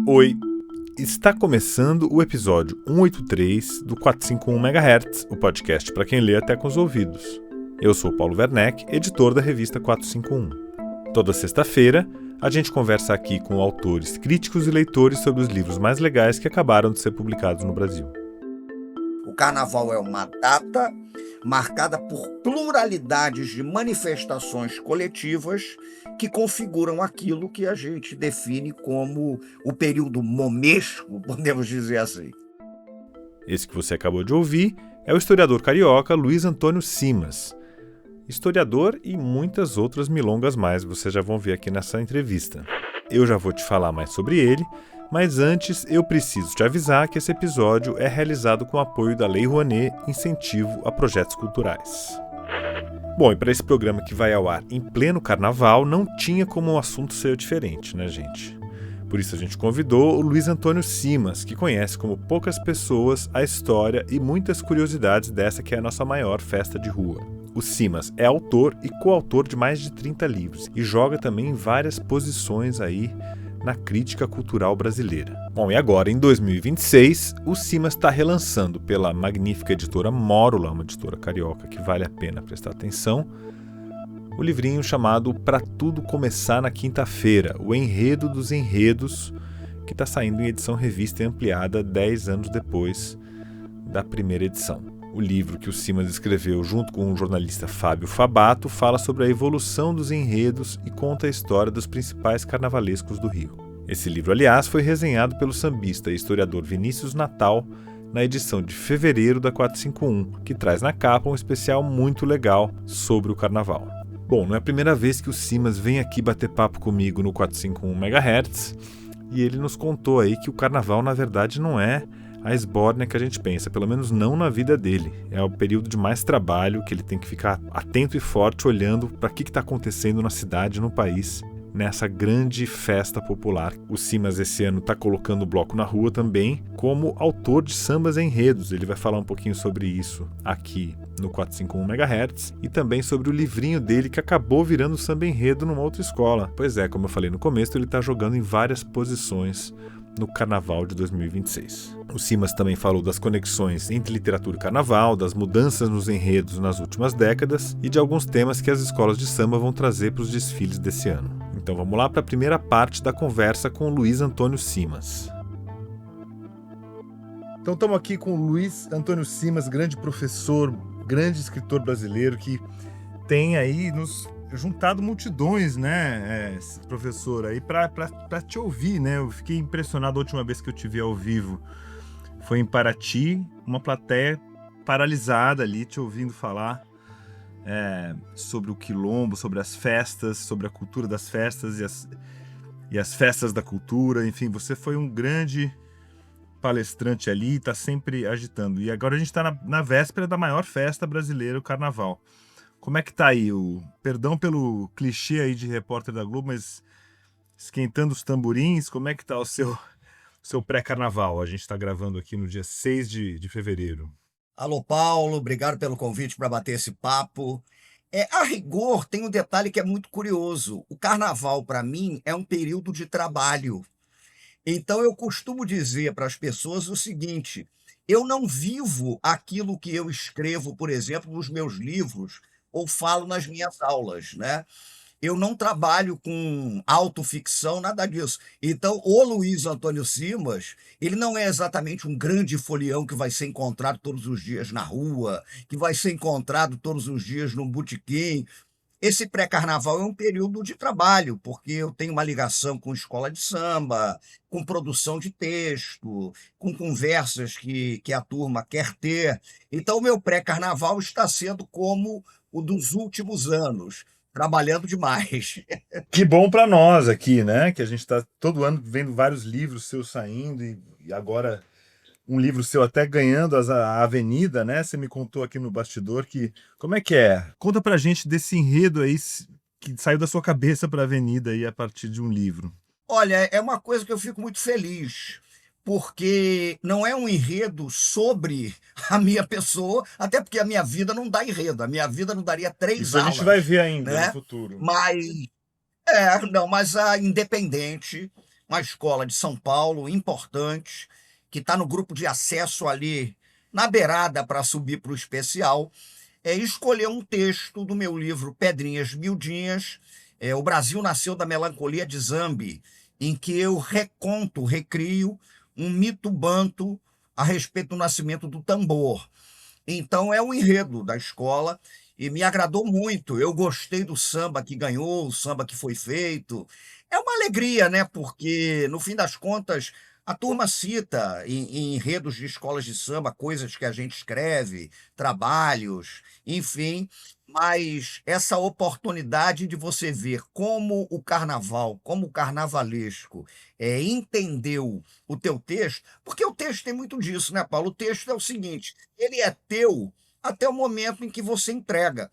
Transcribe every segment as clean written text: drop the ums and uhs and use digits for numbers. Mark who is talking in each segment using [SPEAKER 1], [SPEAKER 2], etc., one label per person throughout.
[SPEAKER 1] Oi, está começando o episódio 183 do 451 MHz, o podcast para quem lê até com os ouvidos. Eu sou Paulo Werneck, editor da revista 451. Toda sexta-feira, a gente conversa aqui com autores, críticos e leitores sobre os livros mais legais que acabaram de ser publicados no Brasil.
[SPEAKER 2] O Carnaval é uma data marcada por pluralidades de manifestações coletivas que configuram aquilo que a gente define como o período momesco, podemos dizer assim.
[SPEAKER 1] Esse que você acabou de ouvir é o historiador carioca Luiz Antônio Simas. Historiador e muitas outras milongas mais, vocês já vão ver aqui nessa entrevista. Eu já vou te falar mais sobre ele, mas antes eu preciso te avisar que esse episódio é realizado com o apoio da Lei Rouanet, Incentivo a Projetos Culturais. Bom, e para esse programa que vai ao ar em pleno carnaval, não tinha como o assunto ser diferente, né, gente? Por isso a gente convidou o Luiz Antônio Simas, que conhece como poucas pessoas a história e muitas curiosidades dessa que é a nossa maior festa de rua. O Simas é autor e coautor de mais de 30 livros e joga também em várias posições aí na crítica cultural brasileira. Bom, e agora, em 2026, o Simas está relançando pela magnífica editora Mórula, uma editora carioca que vale a pena prestar atenção, o livrinho chamado Pra Tudo Começar na Quinta-feira, o enredo dos enredos, que está saindo em edição revista e ampliada 10 anos depois da primeira edição. O livro que o Simas escreveu junto com o jornalista Fábio Fabato fala sobre a evolução dos enredos e conta a história dos principais carnavalescos do Rio. Esse livro, aliás, foi resenhado pelo sambista e historiador Vinícius Natal na edição de fevereiro da 451, que traz na capa um especial muito legal sobre o carnaval. Bom, não é a primeira vez que o Simas vem aqui bater papo comigo no 451 MHz e ele nos contou aí que o carnaval, na verdade, não é a esbórnia que a gente pensa, pelo menos não na vida dele. É o período de mais trabalho, que ele tem que ficar atento e forte olhando para o que está acontecendo na cidade, no país, nessa grande festa popular. O Simas esse ano está colocando o bloco na rua também, como autor de sambas enredos. Ele vai falar um pouquinho sobre isso aqui no 451 MHz e também sobre o livrinho dele que acabou virando samba enredo numa outra escola. Pois é, como eu falei no começo, ele está jogando em várias posições no Carnaval de 2026. O Simas também falou das conexões entre literatura e carnaval, das mudanças nos enredos nas últimas décadas e de alguns temas que as escolas de samba vão trazer para os desfiles desse ano. Então vamos lá para a primeira parte da conversa com o Luiz Antônio Simas. Então estamos aqui com o Luiz Antônio Simas, grande professor, grande escritor brasileiro que tem aí nos juntado multidões, né, professor, aí para te ouvir, né? Eu fiquei impressionado a última vez que eu te vi ao vivo. Foi em Paraty, uma plateia paralisada ali, te ouvindo falar sobre o quilombo, sobre as festas, sobre a cultura das festas e as festas da cultura. Enfim, você foi um grande palestrante ali, está sempre agitando. E agora a gente está na véspera da maior festa brasileira, o Carnaval. Como é que tá aí? Perdão pelo clichê aí de repórter da Globo, mas esquentando os tamborins, como é que tá o seu pré-carnaval? A gente está gravando aqui no dia 6 de fevereiro.
[SPEAKER 2] Alô, Paulo, obrigado pelo convite para bater esse papo. A rigor, tem um detalhe que é muito curioso. O Carnaval, para mim, é um período de trabalho. Então, eu costumo dizer para as pessoas o seguinte: eu não vivo aquilo que eu escrevo, por exemplo, nos meus livros ou falo nas minhas aulas, né. Eu não trabalho com autoficção, nada disso. Então, o Luiz Antônio Simas, ele não é exatamente um grande folião que vai ser encontrado todos os dias na rua, que vai ser encontrado todos os dias no botequim. Esse pré-carnaval é um período de trabalho, porque eu tenho uma ligação com escola de samba, com produção de texto, com conversas que a turma quer ter. Então, o meu pré-carnaval está sendo como o dos últimos anos, trabalhando demais.
[SPEAKER 1] Que bom para nós aqui, né? Que a gente está todo ano vendo vários livros seus saindo e agora um livro seu até ganhando a Avenida, né? Você me contou aqui no bastidor que... Como é que é? Conta pra gente desse enredo aí que saiu da sua cabeça para a Avenida aí a partir de um livro.
[SPEAKER 2] Olha, é uma coisa que eu fico muito feliz, porque não é um enredo sobre a minha pessoa, até porque a minha vida não dá enredo, a minha vida não daria 3
[SPEAKER 1] Isso a gente vai
[SPEAKER 2] alas,
[SPEAKER 1] ver ainda no
[SPEAKER 2] né.
[SPEAKER 1] futuro.
[SPEAKER 2] Mas não, mas a Independente, uma escola de São Paulo importante, que está no grupo de acesso ali, na beirada para subir para o especial, escolheu um texto do meu livro Pedrinhas Miudinhas, O Brasil Nasceu da Melancolia de Zambi, em que eu reconto, recrio um mito banto a respeito do nascimento do tambor. Então é o enredo da escola e me agradou muito. Eu gostei do samba que ganhou, o samba que foi feito. É uma alegria, né, porque no fim das contas a turma cita em enredos de escolas de samba coisas que a gente escreve, trabalhos, enfim, mas essa oportunidade de você ver como o carnaval, como o carnavalesco, entendeu o teu texto, porque o texto tem muito disso, né, Paulo? O texto é o seguinte: ele é teu até o momento em que você entrega.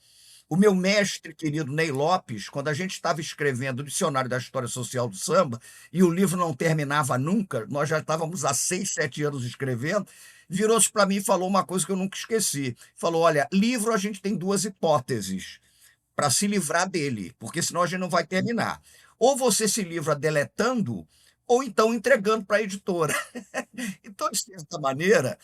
[SPEAKER 2] O meu mestre querido Ney Lopes, quando a gente estava escrevendo o Dicionário da História Social do Samba, e o livro não terminava nunca, nós já estávamos há 6, 7 anos escrevendo, virou-se para mim e falou uma coisa que eu nunca esqueci. Falou: olha, livro a gente tem duas hipóteses para se livrar dele, porque senão a gente não vai terminar. Ou você se livra deletando, ou então entregando para a editora. Então, de certa maneira,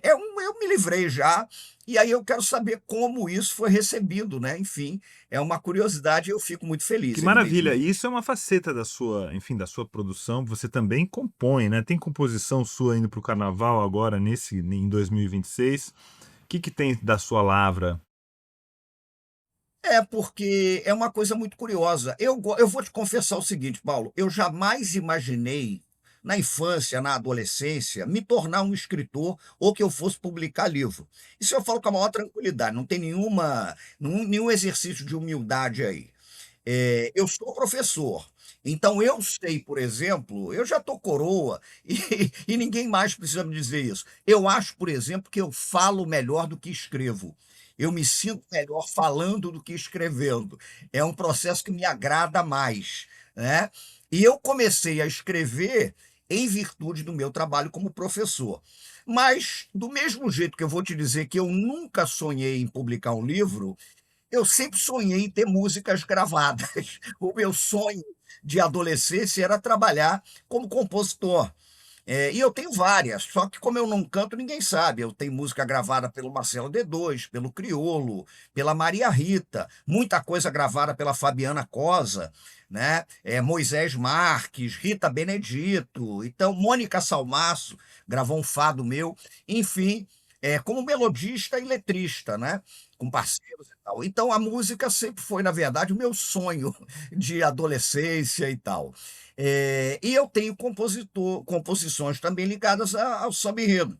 [SPEAKER 2] eu me livrei já, e aí eu quero saber como isso foi recebido, né? Enfim, é uma curiosidade e eu fico muito
[SPEAKER 1] Que
[SPEAKER 2] feliz,
[SPEAKER 1] maravilha! E
[SPEAKER 2] evidentemente.
[SPEAKER 1] isso é uma faceta da sua, enfim, da sua produção. Você também compõe, né? Tem composição sua indo para o carnaval agora, em 2026. O que que tem da sua lavra?
[SPEAKER 2] É, porque é uma coisa muito curiosa. Eu vou te confessar o seguinte, Paulo, eu jamais imaginei, na infância, na adolescência, me tornar um escritor ou que eu fosse publicar livro. Isso eu falo com a maior tranquilidade, não tem nenhum exercício de humildade aí. Eu sou professor, então eu sei, por exemplo, eu já estou coroa e e ninguém mais precisa me dizer isso. Eu acho, por exemplo, que eu falo melhor do que escrevo. Eu me sinto melhor falando do que escrevendo. É um processo que me agrada mais, né. E eu comecei a escrever em virtude do meu trabalho como professor. Mas, do mesmo jeito que eu vou te dizer que eu nunca sonhei em publicar um livro, eu sempre sonhei em ter músicas gravadas. O meu sonho de adolescência era trabalhar como compositor. E eu tenho várias, só que como eu não canto, ninguém sabe. Eu tenho música gravada pelo Marcelo D2, pelo Criolo, pela Maria Rita, muita coisa gravada pela Fabiana Cosa, né? Moisés Marques, Rita Benedito, então Mônica Salmaço gravou um fado meu, enfim, como melodista e letrista, né? Com parceiros e tal. Então a música sempre foi, na verdade, o meu sonho de adolescência e tal. E eu tenho composições também ligadas ao samba-enredo.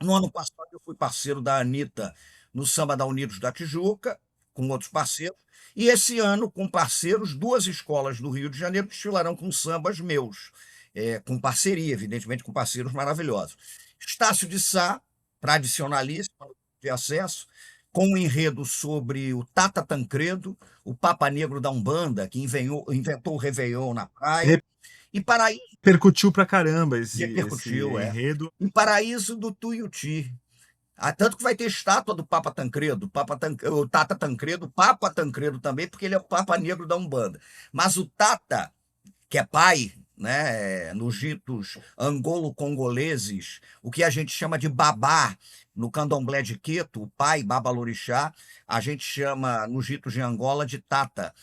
[SPEAKER 2] No ano passado eu fui parceiro da Anitta no Samba da Unidos da Tijuca, com outros parceiros, e esse ano, com parceiros, 2 escolas do Rio de Janeiro desfilarão com sambas meus, com parceria, evidentemente, com parceiros maravilhosos. Estácio de Sá, tradicionalíssimo, de acesso, com um enredo sobre o Tata Tancredo, o Papa Negro da Umbanda, que inventou o réveillon na praia, e Paraíso
[SPEAKER 1] Repercutiu pra caramba esse
[SPEAKER 2] repercutiu,
[SPEAKER 1] enredo.
[SPEAKER 2] e Paraíso do Tuiuti. Tanto que vai ter estátua do Papa Tancredo, o Tata Tancredo, Papa Tancredo também, porque ele é o Papa Negro da Umbanda. Mas o Tata, que é pai, né, nos ritos angolo-congoleses, o que a gente chama de babá no candomblé de Queto, o pai babalorixá, a gente chama nos ritos de Angola de Tata.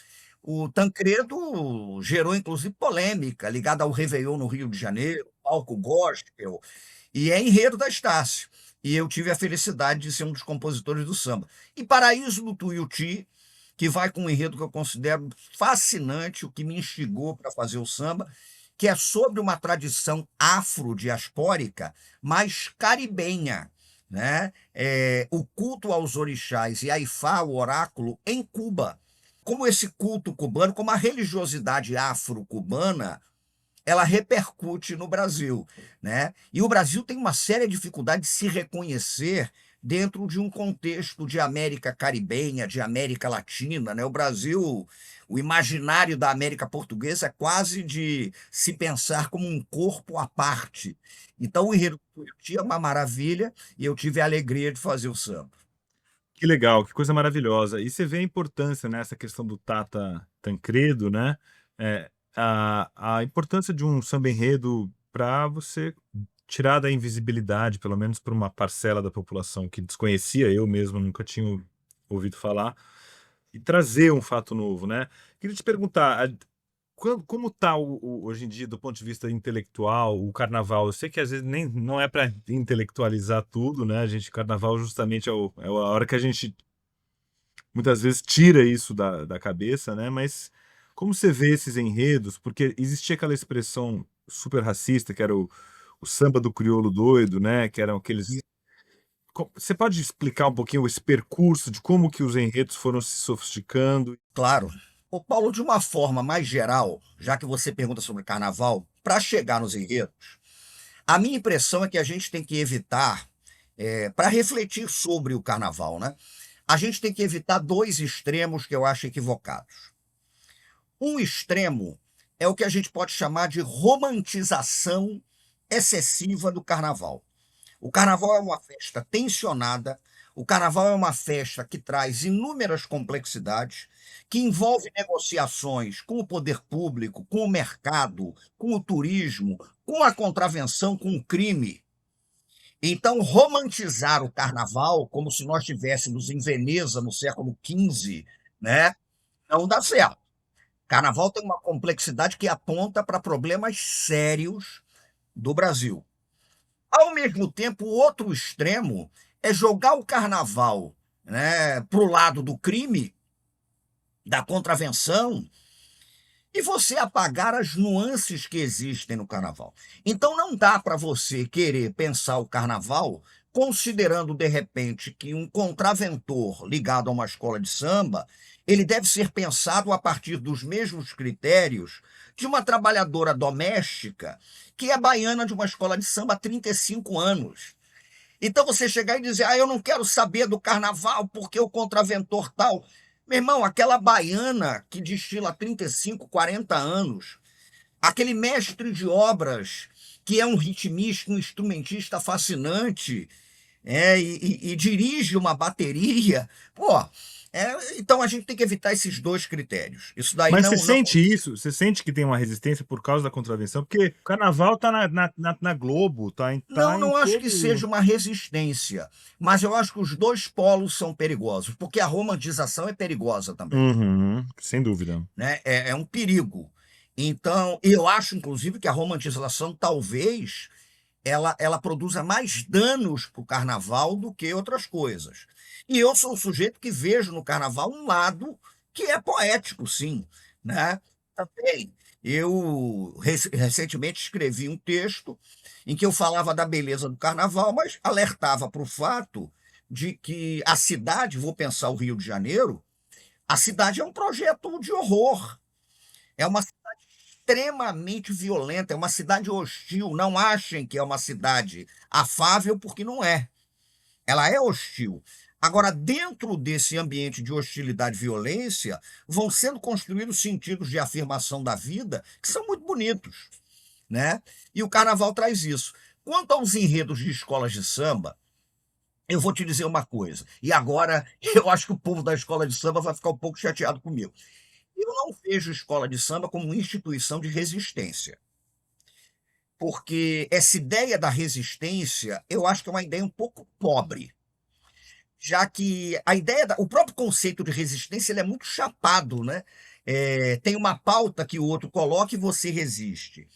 [SPEAKER 2] O Tancredo gerou inclusive polêmica ligada ao réveillon no Rio de Janeiro, palco gospel, e é enredo da Estácio. E eu tive a felicidade de ser um dos compositores do samba. E Paraíso do Tuiuti, que vai com um enredo que eu considero fascinante, o que me instigou para fazer o samba, que é sobre uma tradição afrodiaspórica, mas caribenha, né? O culto aos orixás e a Ifá, o oráculo, em Cuba. Como esse culto cubano, como a religiosidade afro-cubana, ela repercute no Brasil, né? E o Brasil tem uma séria dificuldade de se reconhecer dentro de um contexto de América caribenha, de América Latina, né. O Brasil, o imaginário da América portuguesa é quase de se pensar como um corpo à parte. Então o enredo do Tuiuti é uma maravilha e eu tive a alegria de fazer o samba.
[SPEAKER 1] Que legal, que coisa maravilhosa. E você vê a importância nessa questão do Tata Tancredo, né, a importância de um samba-enredo para você tirar da invisibilidade, pelo menos para uma parcela da população que desconhecia, eu mesmo nunca tinha ouvido falar, e trazer um fato novo, né. Queria te perguntar, como tá hoje em dia, do ponto de vista intelectual, o carnaval? Eu sei que às vezes nem não é para intelectualizar tudo, né, a gente carnaval justamente é a hora que a gente muitas vezes tira isso da cabeça, né, mas como você vê esses enredos? Porque existia aquela expressão super racista que era o samba do crioulo doido, né, que eram aqueles você pode explicar um pouquinho esse percurso de como que os enredos foram se sofisticando?
[SPEAKER 2] Claro. Ô Paulo, de uma forma mais geral, já que você pergunta sobre carnaval, para chegar nos enredos, a minha impressão é que a gente tem que evitar, para refletir sobre o carnaval, né, a gente tem que evitar 2 extremos que eu acho equivocados. Um extremo é o que a gente pode chamar de romantização excessiva do carnaval. O carnaval é uma festa tensionada, o carnaval é uma festa que traz inúmeras complexidades, que envolve negociações com o poder público, com o mercado, com o turismo, com a contravenção, com o crime. Então, romantizar o carnaval como se nós estivéssemos em Veneza no século XV, né, não dá certo. Carnaval tem uma complexidade que aponta para problemas sérios do Brasil. Ao mesmo tempo, o outro extremo é jogar o carnaval, né, para o lado do crime, da contravenção, e você apagar as nuances que existem no carnaval. Então não dá para você querer pensar o carnaval considerando, de repente, que um contraventor ligado a uma escola de samba, ele deve ser pensado a partir dos mesmos critérios de uma trabalhadora doméstica que é baiana de uma escola de samba há 35 anos. Então você chegar e dizer: "Ah, eu não quero saber do carnaval, porque o contraventor tal". Meu irmão, aquela baiana que desfila há 35, 40 anos, aquele mestre de obras que é um ritmista, um instrumentista fascinante, e dirige uma bateria, pô, então a gente tem que evitar esses 2 critérios. Isso daí
[SPEAKER 1] Mas você
[SPEAKER 2] não
[SPEAKER 1] sente isso? Você sente que tem uma resistência por causa da contravenção? Porque o carnaval tá na Globo, tá em
[SPEAKER 2] não acho que
[SPEAKER 1] todo.
[SPEAKER 2] seja uma resistência, mas eu acho que os 2 polos são perigosos, porque a romantização é perigosa também.
[SPEAKER 1] Uhum, sem dúvida.
[SPEAKER 2] Né, é um perigo. Então, eu acho inclusive que a romantização talvez ela produza mais danos para o carnaval do que outras coisas. E eu sou um sujeito que vejo no carnaval um lado que é poético sim, né. Também, eu recentemente escrevi um texto em que eu falava da beleza do carnaval, mas alertava para o fato de que a cidade, vou pensar o Rio de Janeiro, a cidade é um projeto de horror. É uma cidade extremamente violenta, é uma cidade hostil. Não achem que é uma cidade afável, porque não é. Ela é hostil. Agora, dentro desse ambiente de hostilidade e violência, vão sendo construídos sentidos de afirmação da vida que são muito bonitos, né? E o carnaval traz isso. Quanto aos enredos de escolas de samba, eu vou te dizer uma coisa, e agora eu acho que o povo da escola de samba vai ficar um pouco chateado comigo. Eu não vejo escola de samba como instituição de resistência, porque essa ideia da resistência, eu acho que é uma ideia um pouco pobre, já que a ideia o próprio conceito de resistência ele é muito chapado, né? Tem uma pauta que o outro coloca e você resiste.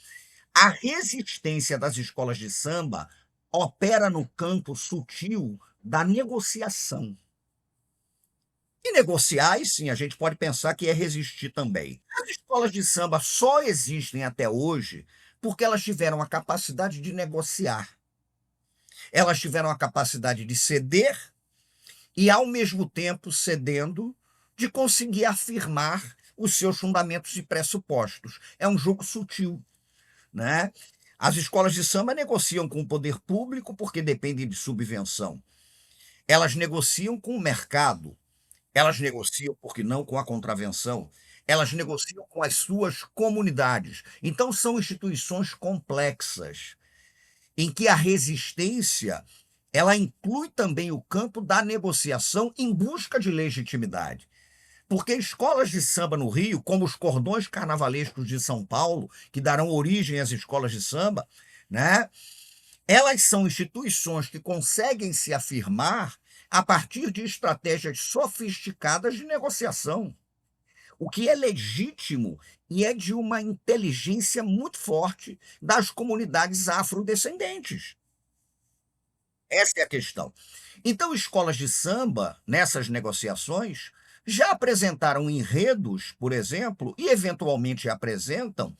[SPEAKER 2] A resistência das escolas de samba opera no campo sutil da negociação. E negociar, e sim, a gente pode pensar que é resistir também. As escolas de samba só existem até hoje porque elas tiveram a capacidade de negociar. Elas tiveram a capacidade de ceder e, ao mesmo tempo, cedendo, de conseguir afirmar os seus fundamentos e pressupostos. É um jogo sutil, né? As escolas de samba negociam com o poder público porque dependem de subvenção. Elas negociam com o mercado, elas negociam, por que não, com a contravenção, elas negociam com as suas comunidades. Então são instituições complexas, em que a resistência, ela inclui também o campo da negociação em busca de legitimidade. Porque escolas de samba no Rio, como os cordões carnavalescos de São Paulo, que darão origem às escolas de samba, né, elas são instituições que conseguem se afirmar a partir de estratégias sofisticadas de negociação, o que é legítimo e é de uma inteligência muito forte das comunidades afrodescendentes. Essa é a questão. Então, escolas de samba, nessas negociações, já apresentaram enredos, por exemplo, e eventualmente apresentam,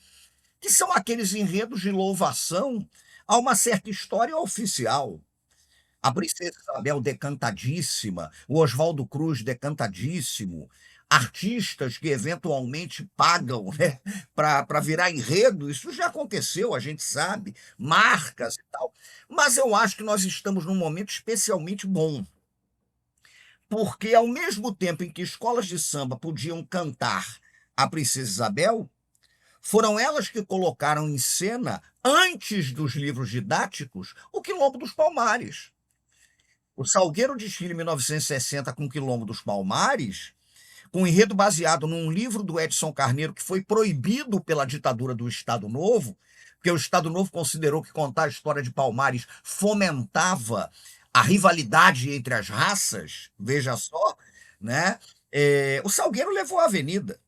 [SPEAKER 2] que são aqueles enredos de louvação a uma certa história oficial. A Princesa Isabel decantadíssima, o Oswaldo Cruz decantadíssimo, artistas que eventualmente pagam, né, para virar enredo, isso já aconteceu, a gente sabe, marcas e tal. Mas eu acho que nós estamos num momento especialmente bom, porque ao mesmo tempo em que escolas de samba podiam cantar a Princesa Isabel, foram elas que colocaram em cena, antes dos livros didáticos, o Quilombo dos Palmares. O Salgueiro desfile em 1960 com o Quilombo dos Palmares, com um enredo baseado num livro do Edson Carneiro que foi proibido pela ditadura do Estado Novo, porque o Estado Novo considerou que contar a história de Palmares fomentava a rivalidade entre as raças, veja só, né? O Salgueiro levou a avenida.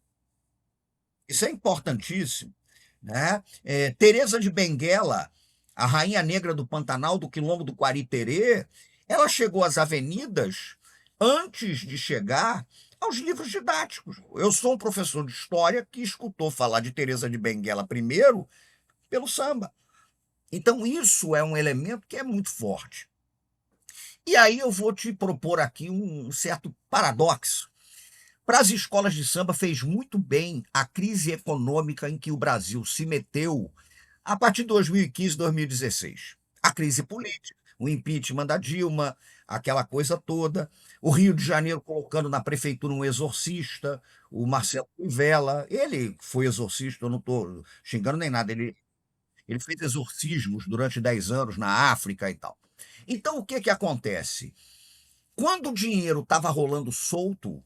[SPEAKER 2] Isso é importantíssimo, né? Teresa de Benguela, a rainha negra do Pantanal, do Quilombo do Quari-Terê, ela chegou às avenidas antes de chegar aos livros didáticos. Eu sou um professor de história que escutou falar de Teresa de Benguela primeiro pelo samba. Então isso é um elemento que é muito forte. E aí eu vou te propor aqui um certo paradoxo. Para as escolas de samba fez muito bem a crise econômica em que o Brasil se meteu a partir de 2015, 2016. A crise política, o impeachment da Dilma, aquela coisa toda. O Rio de Janeiro colocando na prefeitura um exorcista, o Marcelo Crivella. Ele foi exorcista, eu não estou xingando nem nada. Ele fez exorcismos durante 10 anos na África e tal. Então, o que que acontece? Quando o dinheiro estava rolando solto,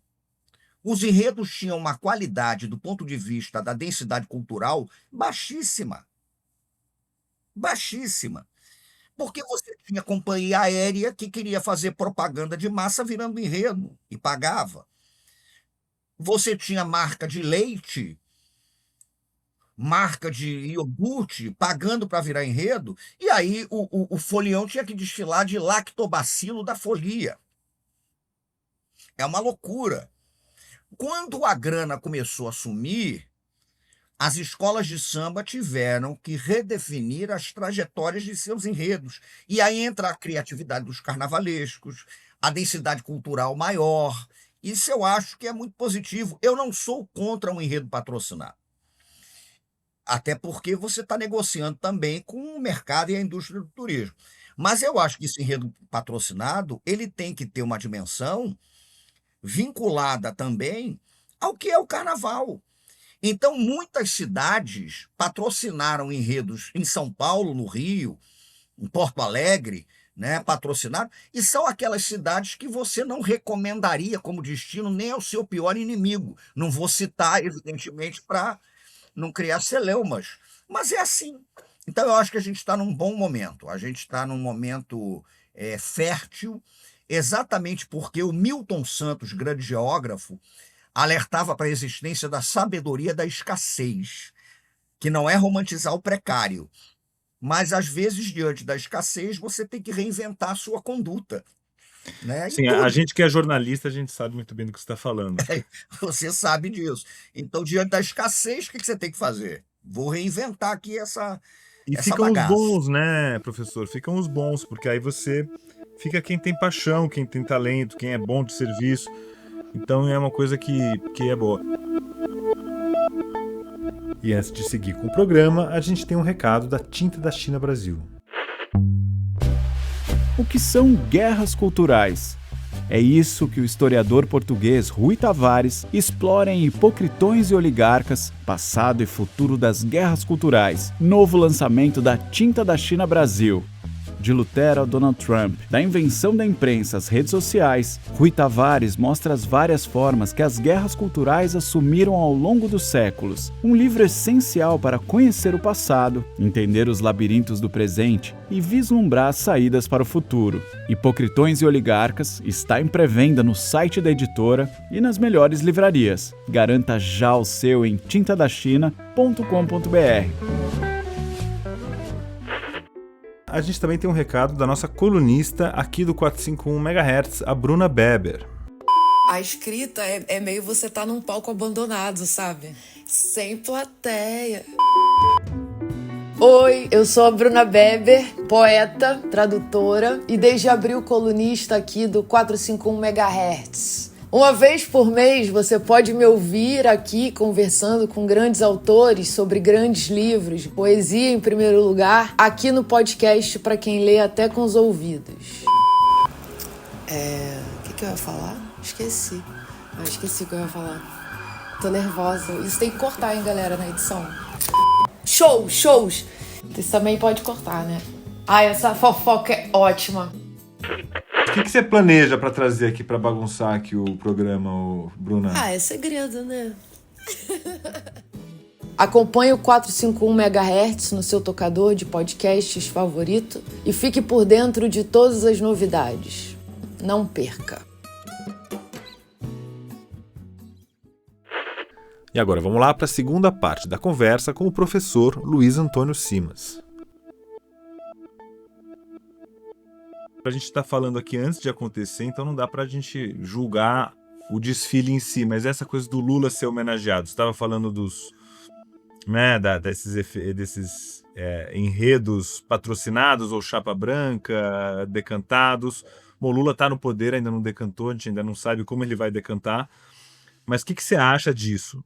[SPEAKER 2] os enredos tinham uma qualidade, do ponto de vista da densidade cultural, baixíssima. Baixíssima. Porque você tinha companhia aérea que queria fazer propaganda de massa virando enredo e pagava. Você tinha marca de leite, marca de iogurte, pagando para virar enredo, e aí o folião tinha que desfilar de lactobacilo da folia. É uma loucura. Quando a grana começou a sumir, as escolas de samba tiveram que redefinir as trajetórias de seus enredos. E aí entra a criatividade dos carnavalescos, a densidade cultural maior. Isso eu acho que é muito positivo. Eu não sou contra um enredo patrocinado. Até porque você está negociando também com o mercado e a indústria do turismo. Mas eu acho que esse enredo patrocinado, ele tem que ter uma dimensão vinculada também ao que é o carnaval. Então, muitas cidades patrocinaram enredos em São Paulo, no Rio, em Porto Alegre, né, patrocinaram, e são aquelas cidades que você não recomendaria como destino nem ao seu pior inimigo. Não vou citar, evidentemente, para não criar celeumas, mas é assim. Então, eu acho que a gente está num bom momento, a gente está num momento fértil, exatamente porque o Milton Santos, grande geógrafo, alertava para a existência da sabedoria da escassez, que não é romantizar o precário, mas às vezes, diante da escassez, você tem que reinventar a sua conduta, né? E
[SPEAKER 1] Sim, a
[SPEAKER 2] tudo,
[SPEAKER 1] gente que é jornalista, a gente sabe muito bem do que você está falando.
[SPEAKER 2] você sabe disso. Então, diante da escassez, o que você tem que fazer? Vou reinventar aqui
[SPEAKER 1] E
[SPEAKER 2] essa
[SPEAKER 1] ficam os
[SPEAKER 2] bagaça.
[SPEAKER 1] bons, né, professor? Ficam os bons, porque aí você fica quem tem paixão, quem tem talento, quem é bom de serviço. Então é uma coisa que é boa. E antes de seguir com o programa, a gente tem um recado da Tinta da China Brasil.
[SPEAKER 3] O que são guerras culturais? É isso que o historiador português Rui Tavares explora em Hipocritões e Oligarcas, Passado e Futuro das Guerras Culturais, novo lançamento da Tinta da China Brasil. De Lutero a Donald Trump, da invenção da imprensa às redes sociais, Rui Tavares mostra as várias formas que as guerras culturais assumiram ao longo dos séculos. Um livro essencial para conhecer o passado, entender os labirintos do presente e vislumbrar as saídas para o futuro. Hipocritões e Oligarcas está em pré-venda no site da editora e nas melhores livrarias. Garanta já o seu em tintadachina.com.br.
[SPEAKER 1] A gente também tem um recado da nossa colunista aqui do 451 MHz, a Bruna Beber.
[SPEAKER 4] A escrita é meio você tá num palco abandonado, sabe? Sem plateia. Oi, eu sou a Bruna Beber, poeta, tradutora e desde abril colunista aqui do 451 MHz. Uma vez por mês você pode me ouvir aqui conversando com grandes autores sobre grandes livros, poesia em primeiro lugar, aqui no podcast para quem lê até com os ouvidos. O que eu ia falar? Esqueci. Esqueci o que eu ia falar. Tô nervosa. Isso tem que cortar, hein, galera, na edição. Shows! Isso também pode cortar, né? Ai, essa fofoca é ótima.
[SPEAKER 1] O que você planeja para trazer aqui para bagunçar aqui o programa, Bruna?
[SPEAKER 4] É segredo, né? Acompanhe o 451 MHz no seu tocador de podcasts favorito e fique por dentro de todas as novidades. Não perca!
[SPEAKER 1] E agora vamos lá para a segunda parte da conversa com o professor Luiz Antônio Simas. A gente está falando aqui antes de acontecer, então não dá para a gente julgar o desfile em si, mas essa coisa do Lula ser homenageado, você estava falando dos, né, desses enredos patrocinados ou chapa branca, decantados. Bom, o Lula está no poder, ainda não decantou, a gente ainda não sabe como ele vai decantar, mas o que você acha disso?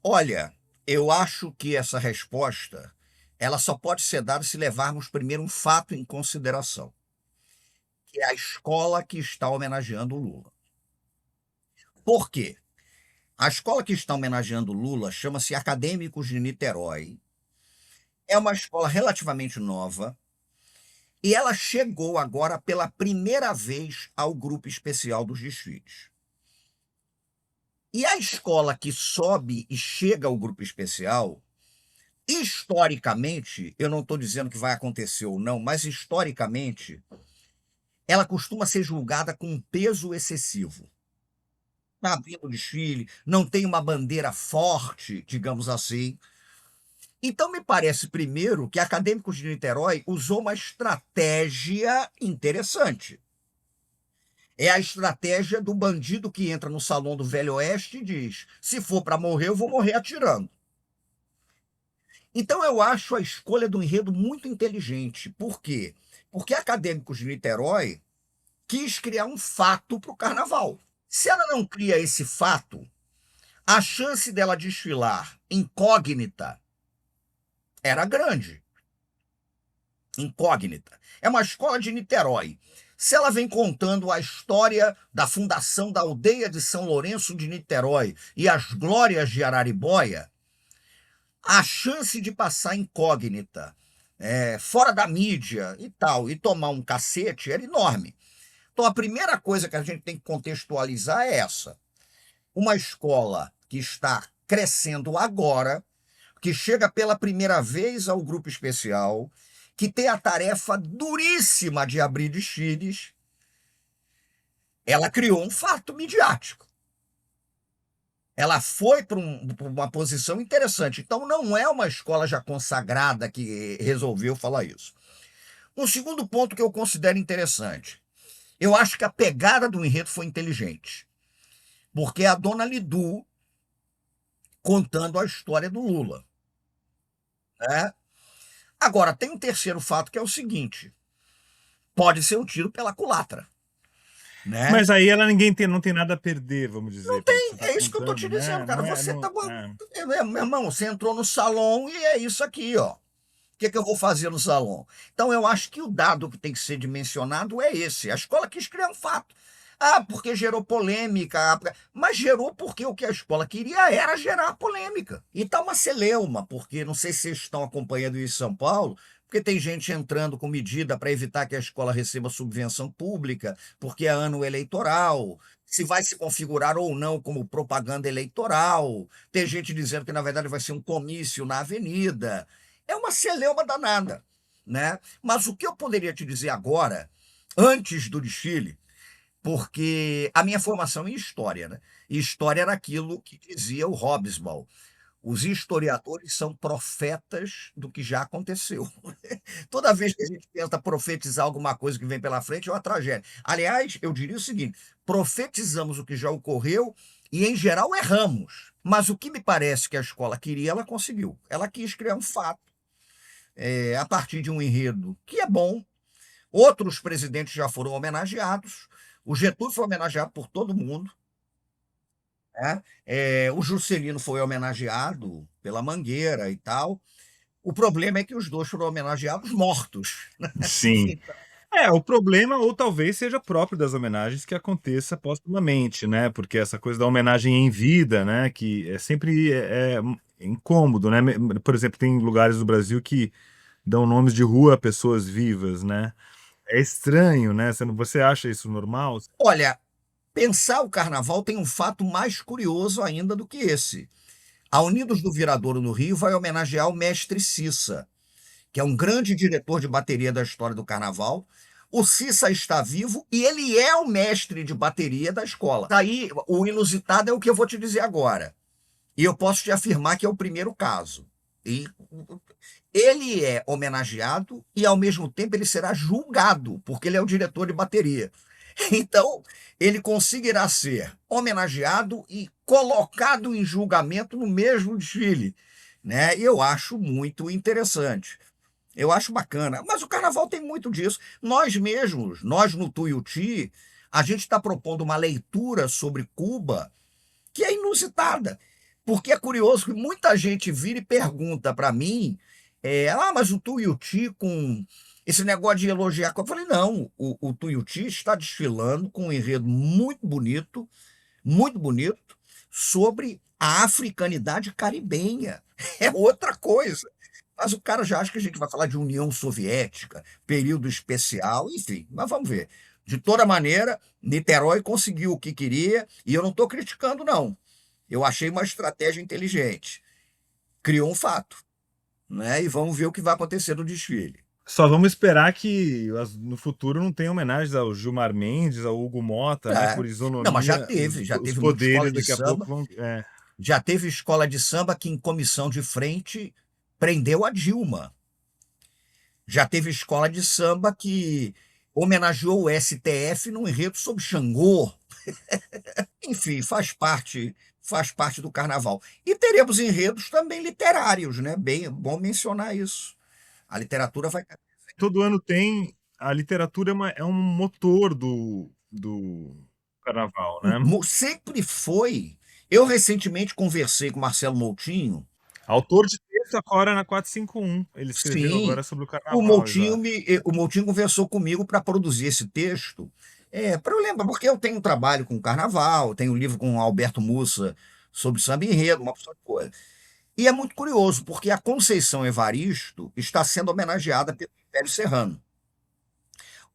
[SPEAKER 2] Olha, eu acho que essa resposta ela só pode ser dada se levarmos primeiro um fato em consideração, que é a escola que está homenageando o Lula. Por quê? A escola que está homenageando o Lula chama-se Acadêmicos de Niterói. É uma escola relativamente nova e ela chegou agora pela primeira vez ao grupo especial dos desfiles. E a escola que sobe e chega ao grupo especial, historicamente, eu não estou dizendo que vai acontecer ou não, mas historicamente, ela costuma ser julgada com um peso excessivo. Está abrindo o desfile, não tem uma bandeira forte, digamos assim. Então, me parece, primeiro, que Acadêmicos de Niterói usou uma estratégia interessante. É a estratégia do bandido que entra no salão do Velho Oeste e diz: se for para morrer, eu vou morrer atirando. Então, eu acho a escolha do enredo muito inteligente. Por quê? Porque Acadêmicos de Niterói quis criar um fato para o carnaval. Se ela não cria esse fato, a chance dela desfilar incógnita era grande. Incógnita. É uma escola de Niterói. Se ela vem contando a história da fundação da aldeia de São Lourenço de Niterói e as glórias de Araribóia, a chance de passar incógnita, fora da mídia e tal, e tomar um cacete era enorme. Então, a primeira coisa que a gente tem que contextualizar é essa. Uma escola que está crescendo agora, que chega pela primeira vez ao grupo especial, que tem a tarefa duríssima de abrir desfiles, ela criou um fato midiático. Ela foi para uma posição interessante. Então, não é uma escola já consagrada que resolveu falar isso. Um segundo ponto que eu considero interessante. Eu acho que a pegada do enredo foi inteligente. Porque é a dona Lidu contando a história do Lula. Né? Agora, tem um terceiro fato que é o seguinte: pode ser um tiro pela culatra. Né?
[SPEAKER 1] Mas aí ela não tem nada a perder, vamos dizer.
[SPEAKER 2] Não tem, é isso que eu estou te dizendo, cara. Você tá. Meu irmão, você entrou no salão e é isso aqui, ó. O que eu vou fazer no salão? Então, eu acho que o dado que tem que ser dimensionado é esse. A escola quis criar um fato. Ah, porque gerou polêmica. Mas gerou porque o que a escola queria era gerar polêmica. E tá uma celeuma, porque não sei se vocês estão acompanhando isso em São Paulo, porque tem gente entrando com medida para evitar que a escola receba subvenção pública, porque é ano eleitoral, se vai se configurar ou não como propaganda eleitoral. Tem gente dizendo que, na verdade, vai ser um comício na avenida. É uma celeuma danada, né? Mas o que eu poderia te dizer agora, antes do desfile, porque a minha formação em história, né? E história era aquilo que dizia o Hobsbawm. Os historiadores são profetas do que já aconteceu. Toda vez que a gente tenta profetizar alguma coisa que vem pela frente, é uma tragédia. Aliás, eu diria o seguinte: profetizamos o que já ocorreu e, em geral, erramos. Mas o que me parece que a escola queria, ela conseguiu. Ela quis criar um fato, a partir de um enredo que é bom. Outros presidentes já foram homenageados. O Getúlio foi homenageado por todo mundo, né? O Juscelino foi homenageado pela Mangueira e tal. O problema é que os dois foram homenageados mortos.
[SPEAKER 1] Sim.
[SPEAKER 2] Então,
[SPEAKER 1] O problema ou talvez seja próprio das homenagens que aconteça postumamente, né, porque essa coisa da homenagem em vida, né, que é sempre incômodo, né, por exemplo, tem lugares do Brasil que dão nomes de rua a pessoas vivas, né. É estranho, né, você acha isso normal?
[SPEAKER 2] olha, pensar o carnaval tem um fato mais curioso ainda do que esse. A Unidos do Viradouro, no Rio, vai homenagear o mestre Cissa, que é um grande diretor de bateria da história do carnaval. O Cissa está vivo e ele é o mestre de bateria da escola. Daí, o inusitado é o que eu vou te dizer agora. E eu posso te afirmar que é o primeiro caso. E ele é homenageado e, ao mesmo tempo, ele será julgado, porque ele é o diretor de bateria. Então, ele conseguirá ser homenageado e colocado em julgamento no mesmo desfile, né? E eu acho muito interessante. Eu acho bacana. Mas o carnaval tem muito disso. Nós mesmos, nós no Tuiuti, a gente está propondo uma leitura sobre Cuba que é inusitada. Porque é curioso que muita gente vira e pergunta para mim, mas o Tuiuti com esse negócio de elogiar. Eu falei, não, o Tuiuti está desfilando com um enredo muito bonito, sobre a africanidade caribenha. É outra coisa. Mas o cara já acha que a gente vai falar de União Soviética, período especial, enfim, mas vamos ver. De toda maneira, Niterói conseguiu o que queria, e eu não estou criticando, não. Eu achei uma estratégia inteligente. Criou um fato, né? E vamos ver o que vai acontecer no desfile.
[SPEAKER 1] Só vamos esperar que no futuro não tenha homenagens ao Gilmar Mendes, ao Hugo Motta, né,
[SPEAKER 2] É.
[SPEAKER 1] por
[SPEAKER 2] Não, mas
[SPEAKER 1] isonomia,
[SPEAKER 2] já
[SPEAKER 1] os
[SPEAKER 2] teve muita escola
[SPEAKER 1] poderes
[SPEAKER 2] de
[SPEAKER 1] daqui a pouco
[SPEAKER 2] samba,
[SPEAKER 1] vão
[SPEAKER 2] já teve escola de samba que, em comissão de frente, prendeu a Dilma. Já teve escola de samba que homenageou o STF num enredo sobre Xangô. Enfim, faz parte do carnaval. E teremos enredos também literários, né? Bem, bom mencionar isso. A literatura vai.
[SPEAKER 1] todo ano tem. A literatura é um motor do carnaval, né?
[SPEAKER 2] Sempre foi. Eu recentemente conversei com Marcelo Moutinho.
[SPEAKER 1] Autor de texto agora na 451. Ele escreveu
[SPEAKER 2] Sim,
[SPEAKER 1] agora sobre o carnaval, exato.
[SPEAKER 2] O Moutinho conversou comigo para produzir esse texto. Para eu lembrar, porque eu tenho um trabalho com carnaval, tenho um livro com Alberto Mussa sobre samba enredo, uma porção de coisa. E é muito curioso, porque a Conceição Evaristo está sendo homenageada pelo Império Serrano.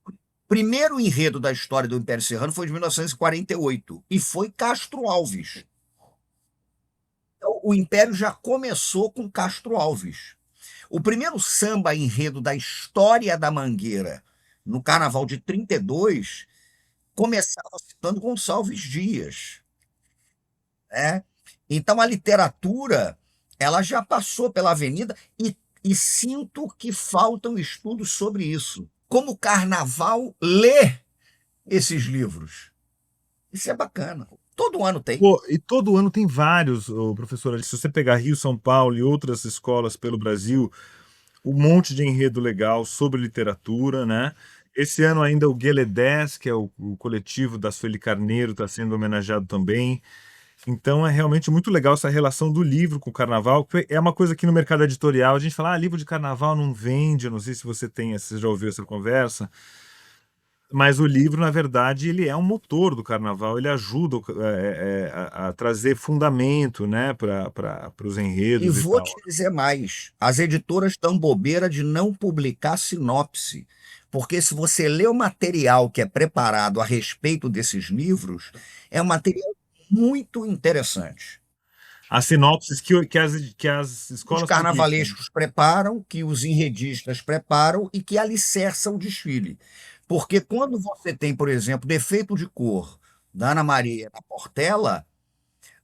[SPEAKER 2] O primeiro enredo da história do Império Serrano foi de 1948 e foi Castro Alves. Então, o Império já começou com Castro Alves. O primeiro samba enredo da história da Mangueira, no Carnaval de 32, começava citando Gonçalves Dias, né? Então a literatura, ela já passou pela avenida e sinto que faltam estudos sobre isso. Como o Carnaval lê esses livros. Isso é bacana. Todo ano tem.
[SPEAKER 1] Pô, e todo ano tem vários, professor. Se você pegar Rio, São Paulo e outras escolas pelo Brasil, um monte de enredo legal sobre literatura, né? Esse ano ainda o Guelé 10, que é o coletivo da Sueli Carneiro, está sendo homenageado também. Então é realmente muito legal essa relação do livro com o carnaval, que é uma coisa que no mercado editorial a gente fala, livro de carnaval não vende, eu não sei se você já ouviu essa conversa. Mas o livro, na verdade, ele é um motor do carnaval, ele ajuda a trazer fundamento, né, para os
[SPEAKER 2] E
[SPEAKER 1] enredos e
[SPEAKER 2] vou
[SPEAKER 1] tal.
[SPEAKER 2] te dizer mais, as editoras dão bobeira de não publicar sinopse, porque se você lê o material que é preparado a respeito desses livros, é um material muito interessante.
[SPEAKER 1] As sinopses que as
[SPEAKER 2] Os
[SPEAKER 1] escolas publicam.
[SPEAKER 2] carnavalescos preparam, que os enredistas preparam e que alicerçam o desfile. Porque quando você tem, por exemplo, Defeito de Cor, da Ana Maria da Portela,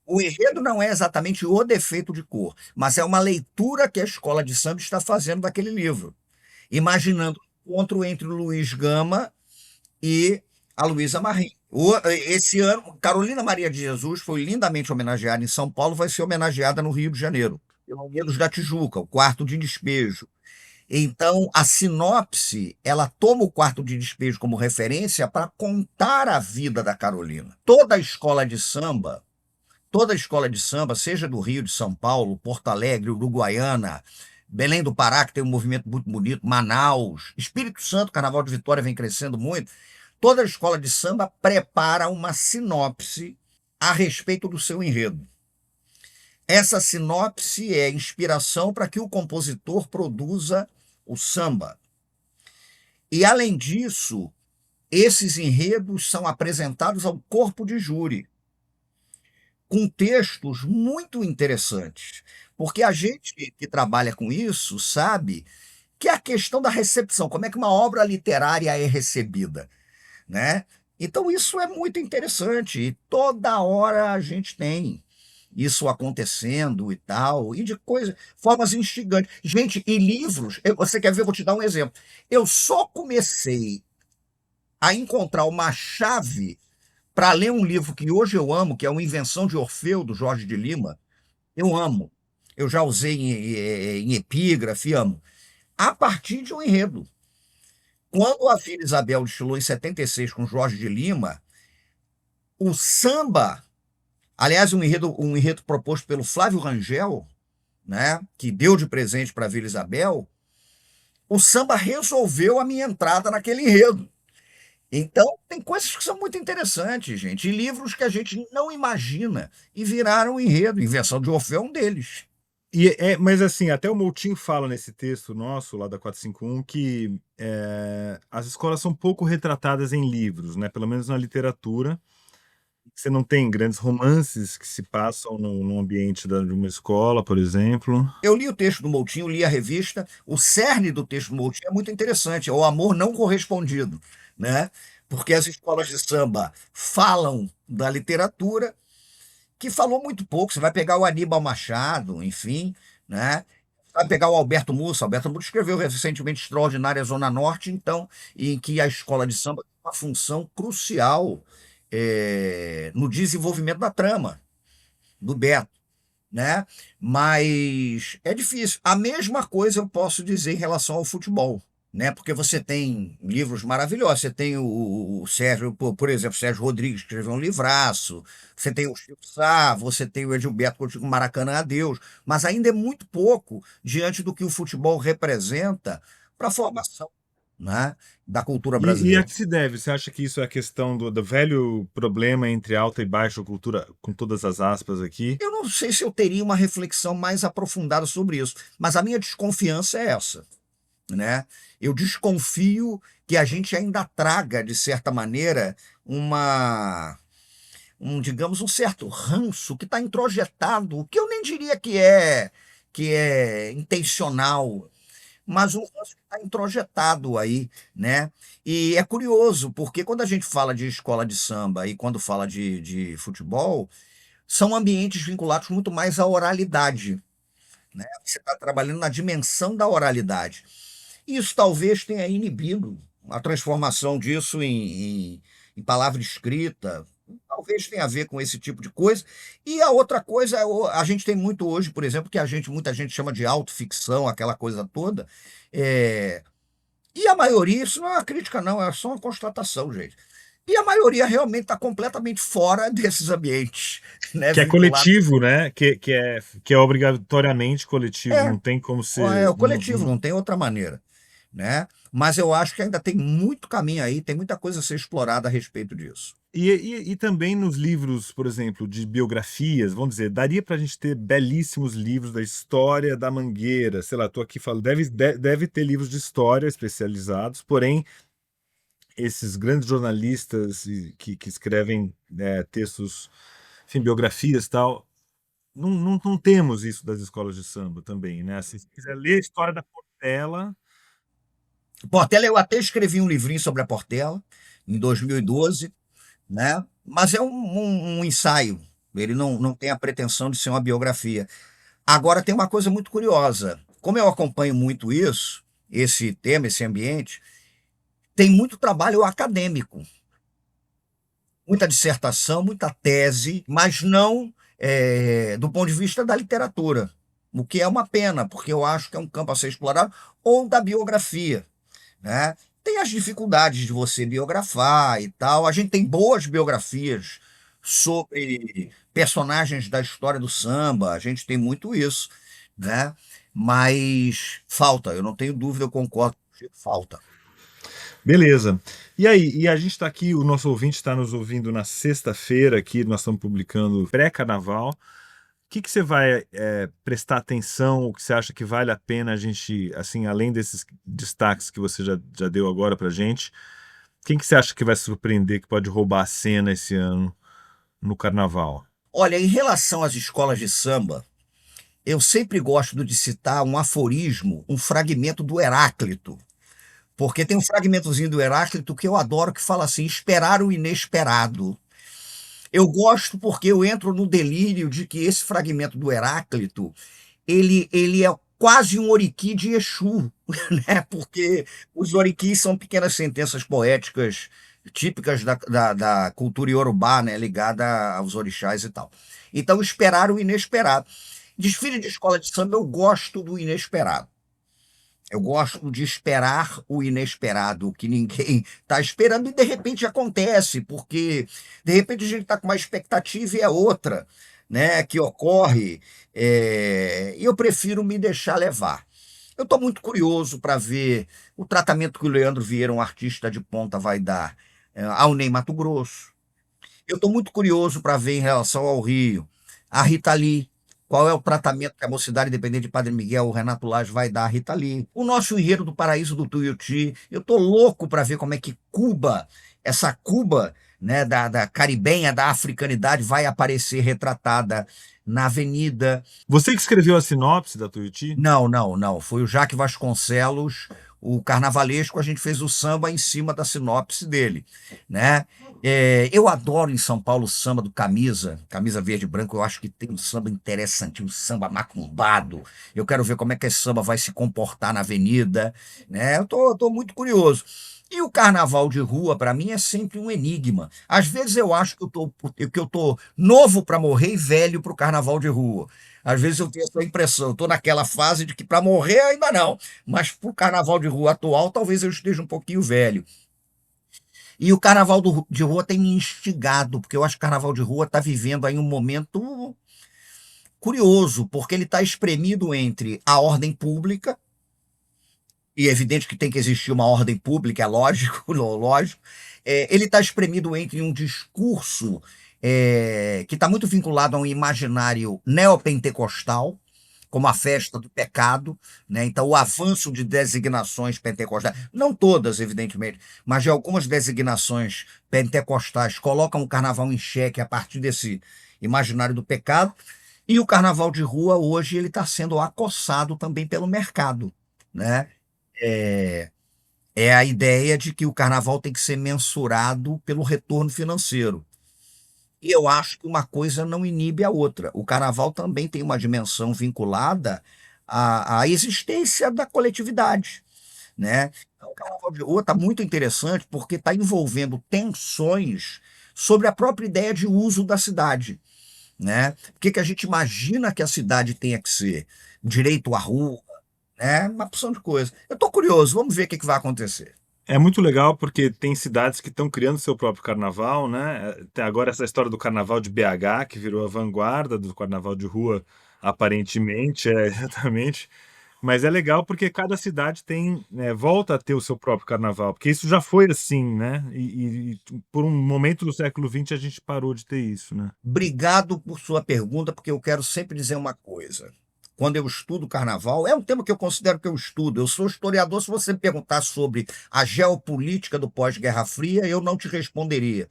[SPEAKER 2] o enredo não é exatamente o defeito de cor, mas é uma leitura que a escola de samba está fazendo daquele livro, imaginando o encontro entre o Luiz Gama e a Luísa Marim. Esse ano, Carolina Maria de Jesus foi lindamente homenageada em São Paulo, vai ser homenageada no Rio de Janeiro, pelo Unidos da Tijuca, o Quarto de Despejo. Então, a sinopse, ela toma o Quarto de Despejo como referência para contar a vida da Carolina. Toda escola de samba, seja do Rio, de São Paulo, Porto Alegre, Uruguaiana, Belém do Pará, que tem um movimento muito bonito, Manaus, Espírito Santo, Carnaval de Vitória vem crescendo muito. Toda escola de samba prepara uma sinopse a respeito do seu enredo. Essa sinopse é inspiração para que o compositor produza o samba. E, além disso, esses enredos são apresentados ao corpo de júri, com textos muito interessantes, porque a gente que trabalha com isso sabe que é a questão da recepção, como é que uma obra literária é recebida, né? Então isso é muito interessante e toda hora a gente tem isso acontecendo e tal, e de coisas, formas instigantes. Gente, e livros, você quer ver? Vou te dar um exemplo. Eu só comecei a encontrar uma chave para ler um livro que hoje eu amo, que é uma Invenção de Orfeu, do Jorge de Lima. Eu amo. Eu já usei em epígrafe, amo. A partir de um enredo. Quando a Vila Isabel desfilou em 76 com Jorge de Lima, o samba, aliás, um enredo proposto pelo Flávio Rangel, né, que deu de presente para a Vila Isabel, o samba resolveu a minha entrada naquele enredo. Então, tem coisas que são muito interessantes, gente, e livros que a gente não imagina e viraram enredo. Invenção de Orfeu é um deles.
[SPEAKER 1] Mas assim, até o Moutinho fala nesse texto nosso, lá da 451, que as escolas são pouco retratadas em livros, né? Pelo menos na literatura. Você não tem grandes romances que se passam no ambiente de uma escola, por exemplo.
[SPEAKER 2] Eu li o texto do Moutinho, li a revista. O cerne do texto do Moutinho é muito interessante, é o amor não correspondido, né? Porque as escolas de samba falam da literatura, que falou muito pouco. Você vai pegar o Aníbal Machado, enfim, né? Vai pegar o Alberto Mussa. Alberto Mussa escreveu recentemente Extraordinária Zona Norte, então, em que a escola de samba tem uma função crucial no desenvolvimento da trama, do Beto, né? Mas é difícil. A mesma coisa eu posso dizer em relação ao futebol, né? Porque você tem livros maravilhosos. Você tem o Sérgio, por exemplo, Sérgio Rodrigues, que escreveu um livraço. Você tem o Chico Sá, você tem o Edilberto Coutinho com Maracanã Adeus. Mas ainda é muito pouco diante do que o futebol representa para a formação, né, da cultura
[SPEAKER 1] E a
[SPEAKER 2] brasileira.
[SPEAKER 1] que se deve? Você acha que isso é a questão do velho problema entre alta e baixa cultura, com todas as aspas aqui?
[SPEAKER 2] Eu não sei se eu teria uma reflexão mais aprofundada sobre isso, mas a minha desconfiança é essa, né? Eu desconfio que a gente ainda traga, de certa maneira, digamos, um certo ranço que está introjetado, que eu nem diria que é intencional, mas um ranço que está introjetado aí, né? E é curioso, porque quando a gente fala de escola de samba e quando fala de futebol, são ambientes vinculados muito mais à oralidade, né? Você está trabalhando na dimensão da oralidade. Isso talvez tenha inibido a transformação disso em palavra escrita. Talvez tenha a ver com esse tipo de coisa. E a outra coisa, a gente tem muito hoje, por exemplo, que muita gente chama de autoficção, aquela coisa toda. E a maioria, isso não é uma crítica, não, é só uma constatação, gente. E a maioria realmente está completamente fora desses ambientes, né?
[SPEAKER 1] Que é
[SPEAKER 2] Vinculado.
[SPEAKER 1] coletivo, né? Que é obrigatoriamente coletivo, não tem como ser.
[SPEAKER 2] O coletivo, não tem outra maneira, né? Mas eu acho que ainda tem muito caminho aí, tem muita coisa a ser explorada a respeito disso.
[SPEAKER 1] E também nos livros, por exemplo, de biografias, vamos dizer, daria para a gente ter belíssimos livros da história da Mangueira, sei lá, estou aqui falando, deve ter livros de história especializados, porém, esses grandes jornalistas que escrevem textos, enfim, biografias e tal, não temos isso das escolas de samba também, né? Se você quiser ler a história da Portela.
[SPEAKER 2] Portela, eu até escrevi um livrinho sobre a Portela, em 2012, né? Mas é um ensaio, ele não tem a pretensão de ser uma biografia. Agora, tem uma coisa muito curiosa, como eu acompanho muito isso, esse tema, esse ambiente, tem muito trabalho acadêmico, muita dissertação, muita tese, mas não do ponto de vista da literatura, o que é uma pena, porque eu acho que é um campo a ser explorado, ou da biografia, né? Tem as dificuldades de você biografar e tal. A gente tem boas biografias sobre personagens da história do samba, a gente tem muito isso, né? Mas falta, eu não tenho dúvida, eu concordo, falta.
[SPEAKER 1] Beleza. E aí, a gente está aqui, o nosso ouvinte está nos ouvindo na sexta-feira aqui, nós estamos publicando pré-carnaval. O que você vai prestar atenção, o que você acha que vale a pena a gente, assim, além desses destaques que você já deu agora pra gente, quem que você acha que vai surpreender, que pode roubar a cena esse ano no carnaval?
[SPEAKER 2] Olha, em relação às escolas de samba, eu sempre gosto de citar um aforismo, um fragmento do Heráclito, porque tem um fragmentozinho do Heráclito que eu adoro, que fala assim: esperar o inesperado. Eu gosto porque eu entro no delírio de que esse fragmento do Heráclito, ele é quase um oriqui de Exu, né? Porque os oriquis são pequenas sentenças poéticas típicas da cultura iorubá, né? Ligada aos orixás e tal. Então, esperar o inesperado. Desfile de escola de samba, eu gosto do inesperado. Eu gosto de esperar o inesperado, o que ninguém está esperando, e de repente acontece, porque de repente a gente está com uma expectativa e é outra, né, que ocorre, e eu prefiro me deixar levar. Eu estou muito curioso para ver o tratamento que o Leandro Vieira, um artista de ponta, vai dar ao Ney Matogrosso. Eu estou muito curioso para ver em relação ao Rio, a Rita Lee. Qual é o tratamento que a Mocidade Independente de Padre Miguel, o Renato Lage, vai dar à Rita Lee? O nosso Enredo do Paraíso do Tuiuti. Eu estou louco para ver como é que Cuba, essa Cuba, né, da caribenha, da africanidade, vai aparecer retratada na Avenida.
[SPEAKER 1] Você que escreveu a sinopse da Tuiuti?
[SPEAKER 2] Não, não, não. Foi o Jaque Vasconcelos, o carnavalesco, a gente fez o samba em cima da sinopse dele, né? Eu adoro em São Paulo o samba do Camisa Verde e Branco. Eu acho que tem um samba interessante, um samba macumbado. Eu quero ver como é que esse samba vai se comportar na avenida, né? Eu tô muito curioso. E o carnaval de rua, para mim, é sempre um enigma. Às vezes eu acho que eu tô novo para morrer e velho para o carnaval de rua. Às vezes eu tenho essa impressão, eu estou naquela fase de que para morrer ainda não, mas para o carnaval de rua atual talvez eu esteja um pouquinho velho. E o carnaval de rua tem me instigado, porque eu acho que o carnaval de rua está vivendo aí um momento curioso, porque ele está espremido entre a ordem pública, e é evidente que tem que existir uma ordem pública, é lógico, lógico. Ele está espremido entre um discurso que está muito vinculado a um imaginário neopentecostal, como a festa do pecado, né? Então, o avanço de designações pentecostais, não todas, evidentemente, mas de algumas designações pentecostais colocam o carnaval em xeque a partir desse imaginário do pecado, e o carnaval de rua hoje ele está sendo acossado também pelo mercado, né? É, é a ideia de que o carnaval tem que ser mensurado pelo retorno financeiro. E eu acho que uma coisa não inibe a outra. O carnaval também tem uma dimensão vinculada à existência da coletividade, né? Então, o carnaval de rua está muito interessante porque está envolvendo tensões sobre a própria ideia de uso da cidade, né? O que que a gente imagina que a cidade tenha que ser? Direito à rua, né? Uma porção de coisas. Eu estou curioso, vamos ver o que que vai acontecer.
[SPEAKER 1] É muito legal porque tem cidades que estão criando seu próprio carnaval, né? Tem agora essa história do carnaval de BH, que virou a vanguarda do carnaval de rua, aparentemente, exatamente. Mas é legal porque cada cidade tem, volta a ter o seu próprio carnaval, porque isso já foi assim, né? E por um momento do século XX a gente parou de ter isso, né?
[SPEAKER 2] Obrigado por sua pergunta, porque eu quero sempre dizer uma coisa. Quando eu estudo carnaval, é um tema que eu considero que eu estudo. Eu sou historiador. Se você me perguntar sobre a geopolítica do pós-Guerra Fria, eu não te responderia,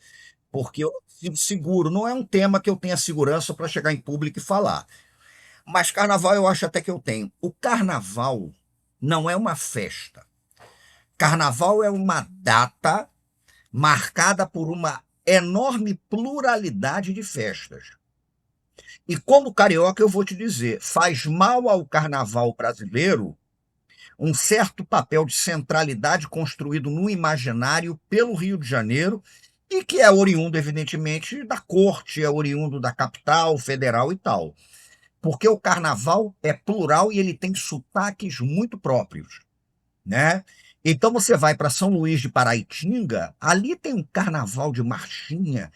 [SPEAKER 2] porque eu não me sinto seguro. Não é um tema que eu tenha segurança para chegar em público e falar. Mas carnaval eu acho até que eu tenho. O carnaval não é uma festa. Carnaval é uma data marcada por uma enorme pluralidade de festas. E como carioca, eu vou te dizer, faz mal ao carnaval brasileiro um certo papel de centralidade construído no imaginário pelo Rio de Janeiro e que é oriundo, evidentemente, da corte, é oriundo da capital federal e tal. Porque o carnaval é plural e ele tem sotaques muito próprios, né? Então você vai para São Luís de Paraitinga, ali tem um carnaval de marchinha,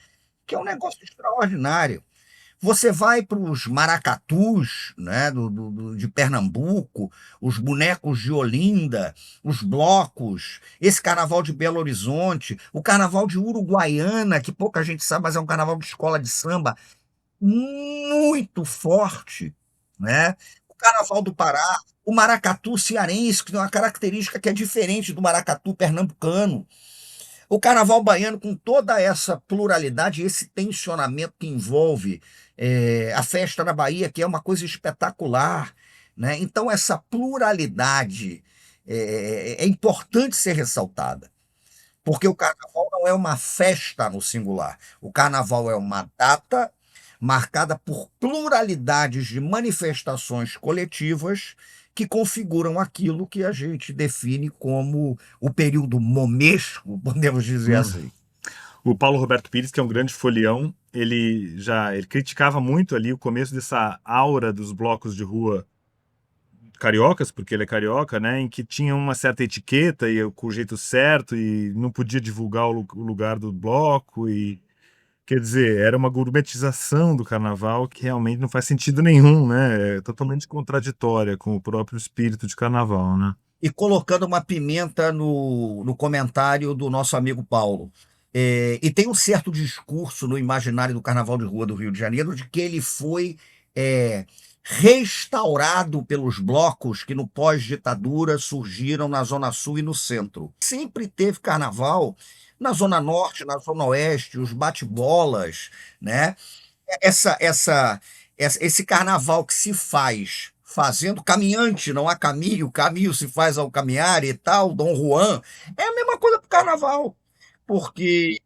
[SPEAKER 2] que é um negócio extraordinário. Você vai para os maracatus, né, de Pernambuco, os bonecos de Olinda, os blocos, esse carnaval de Belo Horizonte, o carnaval de Uruguaiana, que pouca gente sabe, mas é um carnaval de escola de samba muito forte, né? O carnaval do Pará, o maracatu cearense, que tem uma característica que é diferente do maracatu pernambucano. O carnaval baiano, com toda essa pluralidade, esse tensionamento que envolve a festa na Bahia, que é uma coisa espetacular, né? Então, essa pluralidade é importante ser ressaltada, porque o carnaval não é uma festa no singular. O carnaval é uma data marcada por pluralidades de manifestações coletivas que configuram aquilo que a gente define como o período momesco, podemos dizer assim.
[SPEAKER 1] O Paulo Roberto Pires, que é um grande folião, ele criticava muito ali o começo dessa aura dos blocos de rua cariocas, porque ele é carioca, né, em que tinha uma certa etiqueta e com o jeito certo e não podia divulgar o lugar do bloco e quer dizer, era uma gourmetização do carnaval que realmente não faz sentido nenhum, né? É totalmente contraditória com o próprio espírito de carnaval, né?
[SPEAKER 2] E colocando uma pimenta no comentário do nosso amigo Paulo. E tem um certo discurso no imaginário do Carnaval de Rua do Rio de Janeiro de que ele foi restaurado pelos blocos que no pós-ditadura surgiram na Zona Sul e no centro. Sempre teve carnaval na Zona Norte, na Zona Oeste, os bate-bolas, né? Esse carnaval que se faz fazendo caminhante, não há caminho, o caminho se faz ao caminhar e tal, Dom Juan, é a mesma coisa para o carnaval, porque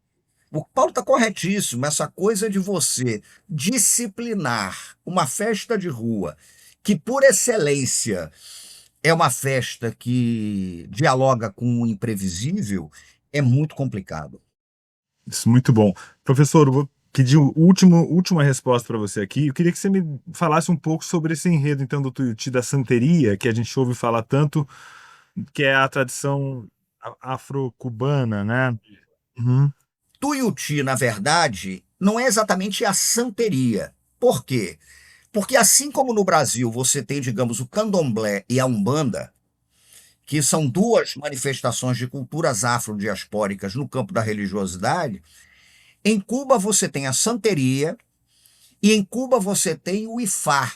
[SPEAKER 2] o Paulo está corretíssimo, essa coisa de você disciplinar uma festa de rua, que por excelência é uma festa que dialoga com o imprevisível, é muito complicado.
[SPEAKER 1] Isso, muito bom. Professor, eu vou pedir última resposta para você aqui. Eu queria que você me falasse um pouco sobre esse enredo, então, do Tuiuti da Santeria, que a gente ouve falar tanto, que é a tradição afro-cubana, né? Uhum.
[SPEAKER 2] Tuiuti, na verdade, não é exatamente a santeria. Por quê? Porque assim como no Brasil você tem, digamos, o candomblé e a umbanda, que são duas manifestações de culturas afrodiaspóricas no campo da religiosidade, em Cuba você tem a santeria e em Cuba você tem o Ifá,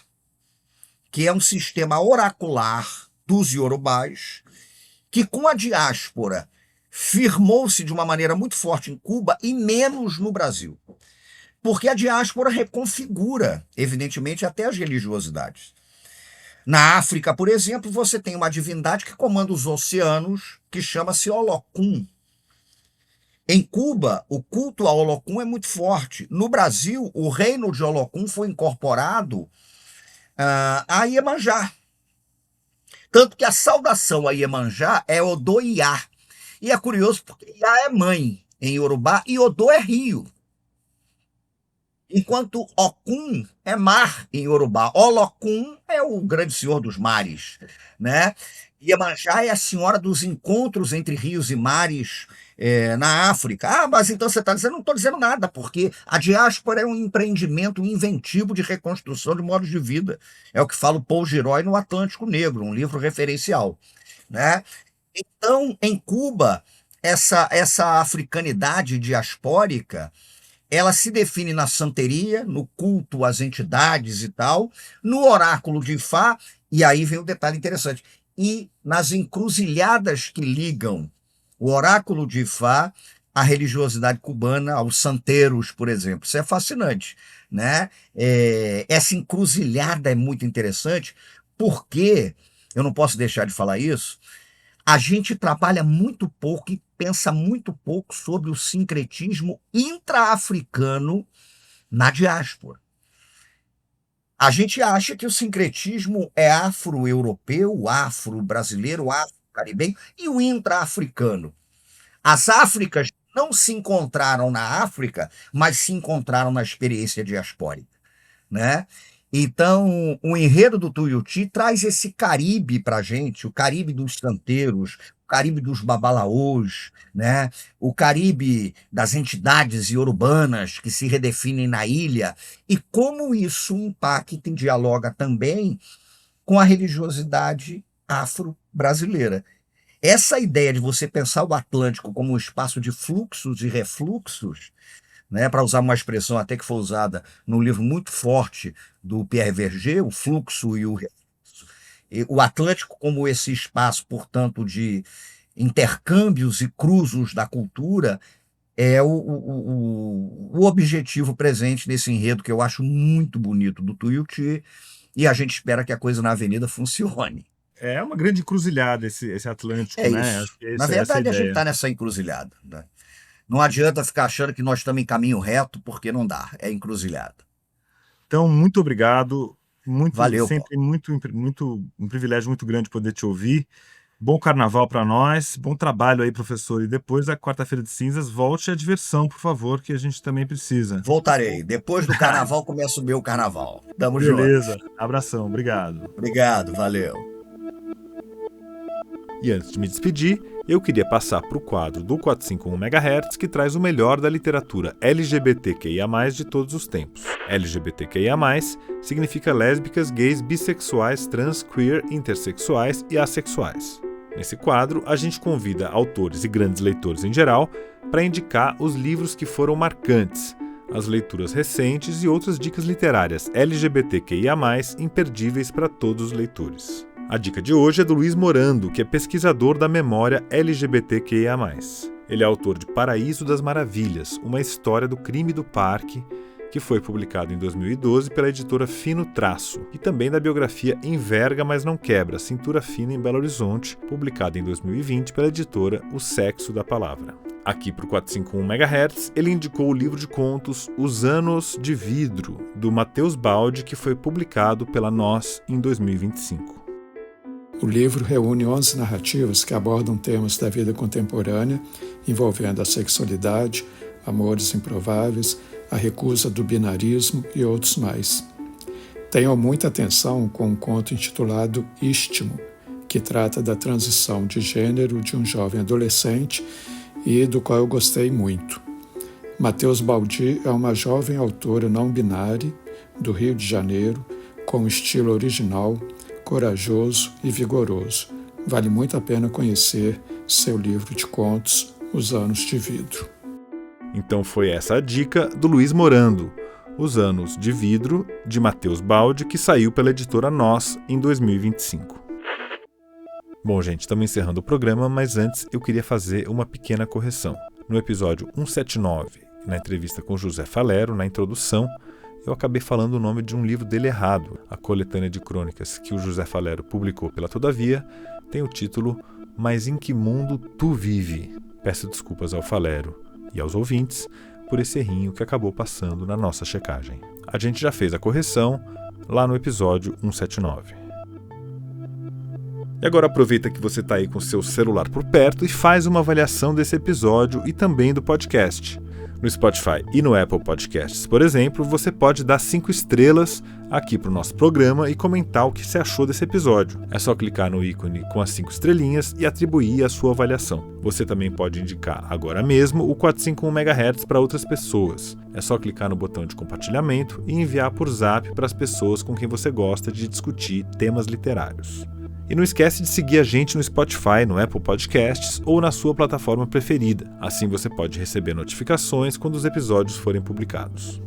[SPEAKER 2] que é um sistema oracular dos iorubás, que com a diáspora firmou-se de uma maneira muito forte em Cuba e menos no Brasil. Porque a diáspora reconfigura, evidentemente, até as religiosidades. Na África, por exemplo, você tem uma divindade que comanda os oceanos, que chama-se Olocum. Em Cuba, o culto a Olocum é muito forte. No Brasil, o reino de Olocum foi incorporado a Iemanjá. Tanto que a saudação a Iemanjá é Odoiá. E é curioso porque Iá é mãe em Iorubá e Odô é rio. Enquanto Okun é mar em Iorubá. Olocum é o grande senhor dos mares, né? Iemanjá é a senhora dos encontros entre rios e mares na África. Ah, mas então você está dizendo, não estou dizendo nada, porque a diáspora é um empreendimento inventivo de reconstrução de modos de vida. É o que fala o Paul Gilroy no Atlântico Negro, um livro referencial, né? Então, em Cuba, essa africanidade diaspórica, ela se define na santeria, no culto às entidades e tal, no oráculo de Ifá, e aí vem o detalhe interessante, e nas encruzilhadas que ligam o oráculo de Ifá à religiosidade cubana, aos santeiros, por exemplo. Isso é fascinante, né? Essa encruzilhada é muito interessante, porque, eu não posso deixar de falar isso, a gente trabalha muito pouco e pensa muito pouco sobre o sincretismo intra-africano na diáspora. A gente acha que o sincretismo é afro-europeu, afro-brasileiro, afro-caribenho e o intra-africano. As Áfricas não se encontraram na África, mas se encontraram na experiência diaspórica, né? Então, o enredo do Tuiuti traz esse Caribe para a gente, o Caribe dos santeiros, o Caribe dos babalaôs, né? O Caribe das entidades iorubãs que se redefinem na ilha, e como isso impacta e dialoga também com a religiosidade afro-brasileira. Essa ideia de você pensar o Atlântico como um espaço de fluxos e refluxos, né, para usar uma expressão até que foi usada num livro muito forte do Pierre Verger, o fluxo e o refluxo. E o Atlântico como esse espaço, portanto, de intercâmbios e cruzos da cultura, é o objetivo presente nesse enredo que eu acho muito bonito do Tuiuti, e a gente espera que a coisa na Avenida funcione.
[SPEAKER 1] É uma grande encruzilhada esse Atlântico,
[SPEAKER 2] É
[SPEAKER 1] né?
[SPEAKER 2] isso.
[SPEAKER 1] Acho que é
[SPEAKER 2] Na
[SPEAKER 1] essa a
[SPEAKER 2] verdade, a gente
[SPEAKER 1] ideia.
[SPEAKER 2] está nessa encruzilhada, né? Não adianta ficar achando que nós estamos em caminho reto, porque não dá, é encruzilhada.
[SPEAKER 1] Então, muito obrigado.
[SPEAKER 2] Valeu, Paulo.
[SPEAKER 1] Sempre um privilégio muito grande poder te ouvir. Bom carnaval para nós, bom trabalho aí, professor. E depois da quarta-feira de cinzas, volte à diversão, por favor, que a gente também precisa.
[SPEAKER 2] Voltarei. Depois do carnaval começa o meu carnaval. Tamo junto.
[SPEAKER 1] Beleza. Abração, obrigado.
[SPEAKER 2] Obrigado, valeu.
[SPEAKER 1] E antes de me despedir, eu queria passar para o quadro do 451 MHz, que traz o melhor da literatura LGBTQIA+, de todos os tempos. LGBTQIA+, significa lésbicas, gays, bissexuais, trans, queer, intersexuais e assexuais. Nesse quadro, a gente convida autores e grandes leitores em geral para indicar os livros que foram marcantes, as leituras recentes e outras dicas literárias LGBTQIA+, imperdíveis para todos os leitores. A dica de hoje é do Luiz Morando, que é pesquisador da memória LGBTQIA+. Ele é autor de Paraíso das Maravilhas, uma história do crime do parque, que foi publicado em 2012 pela editora Fino Traço, e também da biografia Enverga, mas não quebra, Cintura Fina em Belo Horizonte, publicada em 2020 pela editora O Sexo da Palavra. Aqui para o 451 MHz, ele indicou o livro de contos Os Anos de Vidro, do Matheus Baldi, que foi publicado pela Nós em 2025.
[SPEAKER 5] O livro reúne 11 narrativas que abordam temas da vida contemporânea, envolvendo a sexualidade, amores improváveis, a recusa do binarismo e outros mais. Tenham muita atenção com um conto intitulado Istmo, que trata da transição de gênero de um jovem adolescente e do qual eu gostei muito. Matheus Baldi é uma jovem autora não binária do Rio de Janeiro, com estilo original, corajoso e vigoroso. Vale muito a pena conhecer seu livro de contos, Os Anos de Vidro.
[SPEAKER 1] Então foi essa a dica do Luiz Morando, Os Anos de Vidro, de Matheus Baldi, que saiu pela editora Nós em 2025. Bom, gente, estamos encerrando o programa, mas antes eu queria fazer uma pequena correção. No episódio 179, na entrevista com José Falero, na introdução, eu acabei falando o nome de um livro dele errado. A coletânea de crônicas que o José Falero publicou pela Todavia tem o título Mas em que mundo tu vive? Peço desculpas ao Falero e aos ouvintes por esse errinho que acabou passando na nossa checagem. A gente já fez a correção lá no episódio 179. E agora aproveita que você está aí com seu celular por perto e faz uma avaliação desse episódio e também do podcast. No Spotify e no Apple Podcasts, por exemplo, você pode dar 5 estrelas aqui para o nosso programa e comentar o que você achou desse episódio. É só clicar no ícone com as 5 estrelinhas e atribuir a sua avaliação. Você também pode indicar agora mesmo o 451 MHz para outras pessoas. É só clicar no botão de compartilhamento e enviar por Zap para as pessoas com quem você gosta de discutir temas literários. E não esquece de seguir a gente no Spotify, no Apple Podcasts ou na sua plataforma preferida. Assim você pode receber notificações quando os episódios forem publicados.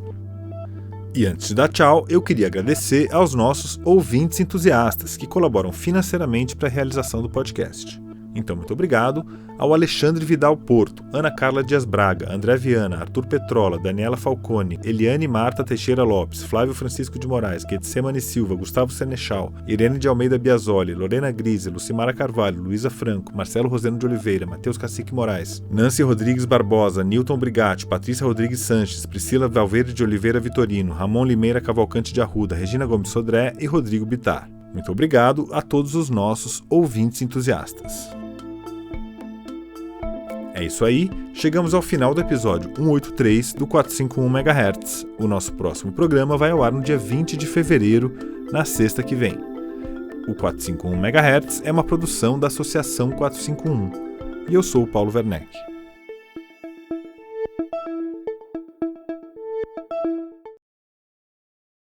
[SPEAKER 1] E antes de dar tchau, eu queria agradecer aos nossos ouvintes entusiastas que colaboram financeiramente para a realização do podcast. Então, muito obrigado ao Alexandre Vidal Porto, Ana Carla Dias Braga, André Viana, Arthur Petrola, Daniela Falcone, Eliane Marta Teixeira Lopes, Flávio Francisco de Moraes, Getsemane Silva, Gustavo Senechal, Irene de Almeida Biasoli, Lorena Grise, Lucimara Carvalho, Luísa Franco, Marcelo Roseno de Oliveira, Matheus Cacique Moraes, Nancy Rodrigues Barbosa, Newton Brigatti, Patrícia Rodrigues Sanches, Priscila Valverde de Oliveira Vitorino, Ramon Limeira Cavalcante de Arruda, Regina Gomes Sodré e Rodrigo Bittar. Muito obrigado a todos os nossos ouvintes entusiastas. É isso aí, chegamos ao final do episódio 183 do 451 MHz. O nosso próximo programa vai ao ar no dia 20 de fevereiro, na sexta que vem. O 451 MHz é uma produção da Associação 451 e eu sou o Paulo Werneck.